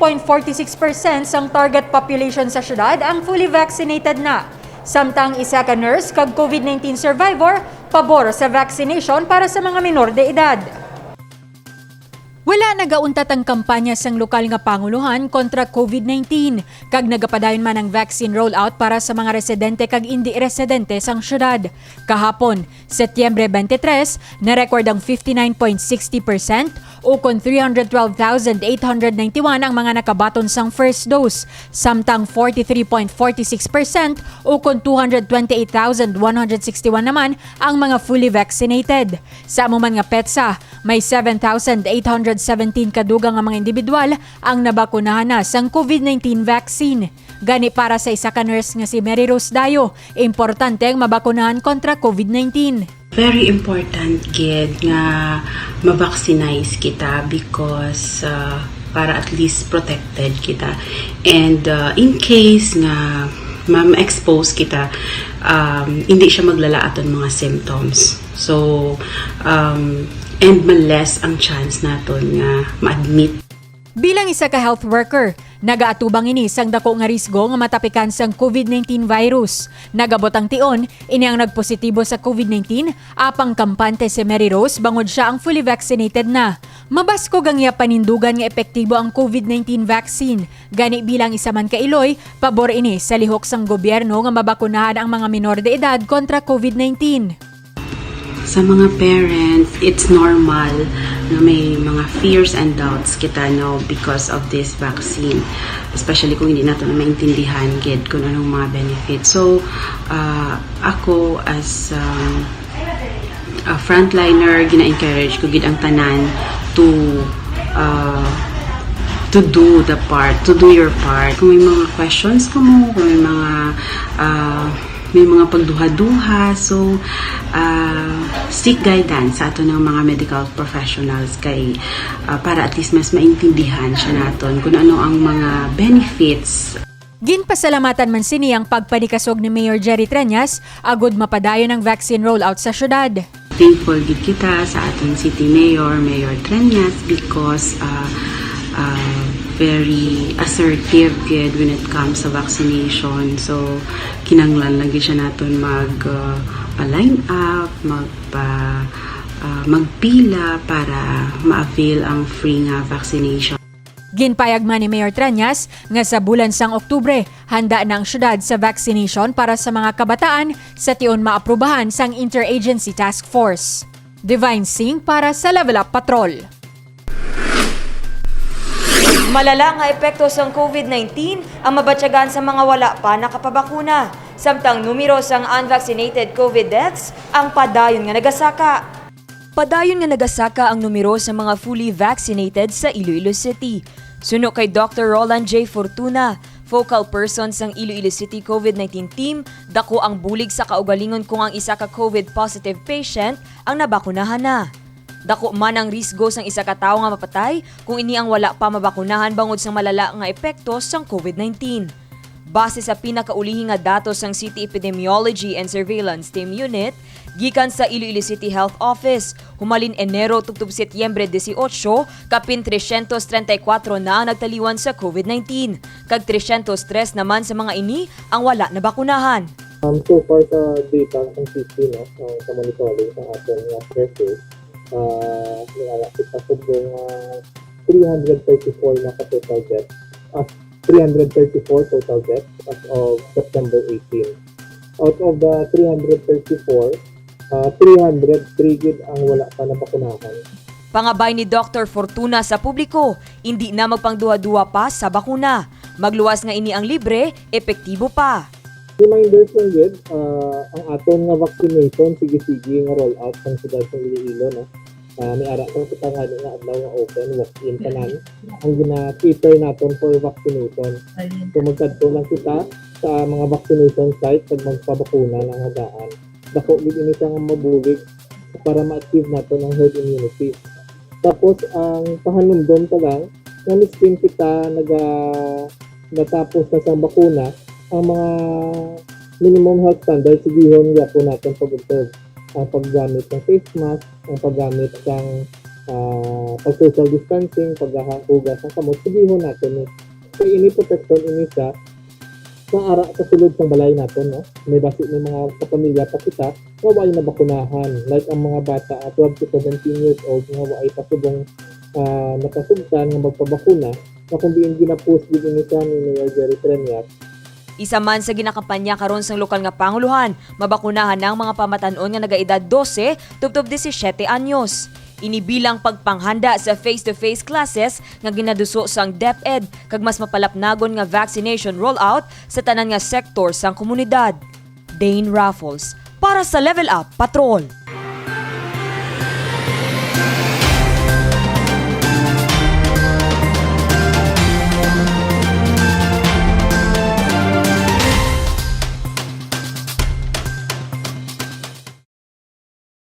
43.46% sang target population sa syudad ang fully vaccinated na. Samtang isa ka nurse kag COVID-19 survivor, pabor sa vaccination para sa mga minor de edad. Wala nagauntat ang kampanya sang lokal nga panguluhan kontra COVID-19 kag nagapadayon man ang vaccine rollout para sa mga residente kag hindi residente sang syudad. Kahapon, Setyembre 23, na-record ang 59.60% o kon 312,891 ang mga nakabaton sang first dose, samtang 43.46% o kon 228,161 naman ang mga fully vaccinated. Sa amuman nga petsa, may 7,817 kadugang nga mga individual ang nabakunahan na sang COVID-19 vaccine. Gani para sa isa ka nurse nga si Mary Rose Dayo, importante ang mabakunahan kontra COVID-19. Very important gid nga ma-vaccinize kita because para at least protected kita. And in case nga ma-expose kita, hindi siya maglala aton mga symptoms. So, and maless ang chance naton nga ma-admit. Bilang isa ka health worker, nagaatubang ini sang dako nga risgo nga matapikan sang COVID-19 virus. Nagabot ang tion, ini ang nagpositibo sa COVID-19, apang kampante si Mary Rose bangod siya ang fully vaccinated na. Mabaskog ang iya panindugan nga epektibo ang COVID-19 vaccine. Gani bilang isa man ka Iloy, pabor ini sa lihok sang gobyerno nga mabakunahan ang mga minor de edad kontra COVID-19. Sa mga parents, it's normal na may mga fears and doubts kita because of this vaccine. Especially kung hindi natin maintindihan kung anong mga benefits. So, ako as a frontliner, gina-encourage ko ang tanan to do the part, to do your part. Kung may mga questions ka mo, kung may mga pagduha-duha, so seek guidance sa ato ng mga medical professionals para at least mas maintindihan siya naton kung ano ang mga benefits. Ginpasalamatan man sini ang pagpanikasog ni Mayor Jerry Treñas agud mapadayon ang vaccine rollout sa syudad. Thankful gid kita sa ating City Mayor, Mayor Treñas, because very assertive kid when it comes to vaccination. So, kinanglan lagi siya naton line up, magpila para ma-avail ang free nga vaccination. Ginpayag man ni Mayor Treñas nga sa bulan sang Oktubre, handa na ang syudad sa vaccination para sa mga kabataan sa tion maaprubahan sang Interagency Task Force. Divine Singh para sa Level Up Patrol. Malala nga epekto sang COVID-19 ang mabatyagan sa mga wala pa nakapabakuna. Samtang numero sang unvaccinated COVID deaths ang padayon nga nagasaka. Padayon nga nagasaka ang numero sa mga fully vaccinated sa Iloilo City. Suno kay Dr. Roland J. Fortuna, focal person sang Iloilo City COVID-19 team, dako ang bulig sa kaugalingon kung ang isa ka COVID positive patient ang nabakunahan na. Dako man ang risgo sang isa ka tawo nga mapatay kung ini ang wala pa mabakunahan bangod sang malala nga epekto sang COVID-19. Base sa pinakaulihing nga datos sang City Epidemiology and Surveillance Team Unit, gikan sa Iloilo City Health Office, humalin Enero tugtub Setyembre 18, kapin 334 na ang nagtaliwan sa COVID-19, kag 303 naman sa mga ini ang wala na bakunahan. So far sa data ng city, sa monitoring sa ating cases, nilalapit sa subong 334 na total deaths. 334 total deaths as of September 18. Out of the 334, 303 gid ang wala pa na bakunahan. Pangabay ni Dr. Fortuna sa publiko, hindi na magpangduha-duha pa sa bakuna. Magluwas nga ini ang libre, epektibo pa. Reminder po yun, ang aton nga vaccination, sige-sige nga roll out ng siyudad ng Iloilo, no? May ara kong kita nga adlaw nga open, walk-in tanan. Ang gina-prepare natin for vaccination. So magkadto lang kita sa mga vaccination site pag magpabakuna ng hadaan. Dako gid ini nga mabulig para ma-achieve natin ang herd immunity. Tapos ang pahanumdom ta lang, nga miskin kita natapos na sa bakuna, ang mga minimum health standards, sigihon nga po natin pag-observe. Ang paggamit ng face mask, ang paggamit ng pag-social distancing, paghahugas ng kamot, sabihin natin. So, ini protection, ini sa ara sa sulod ng balay natin, no? May basi may mga kapamilya pa kita na waay nabakunahan. Like ang mga bata 12 to 17 years old nga waay pasubong nakasugtan nga magpabakuna na kung diin ginapost din ni Mayor Jerry Treniak. Isa man sa ginakampanya karon sa lokal nga panguluhan, mabakunahan ng mga pamatanon nga nagaedad 12 tubtob 17 anyos. Inibilang pagpanghanda sa face-to-face classes nga ginaduso sang DepEd kag mas mapalapnagon nga vaccination rollout sa tanan nga sektor sang komunidad. Dane Raffles para sa Level Up Patrol.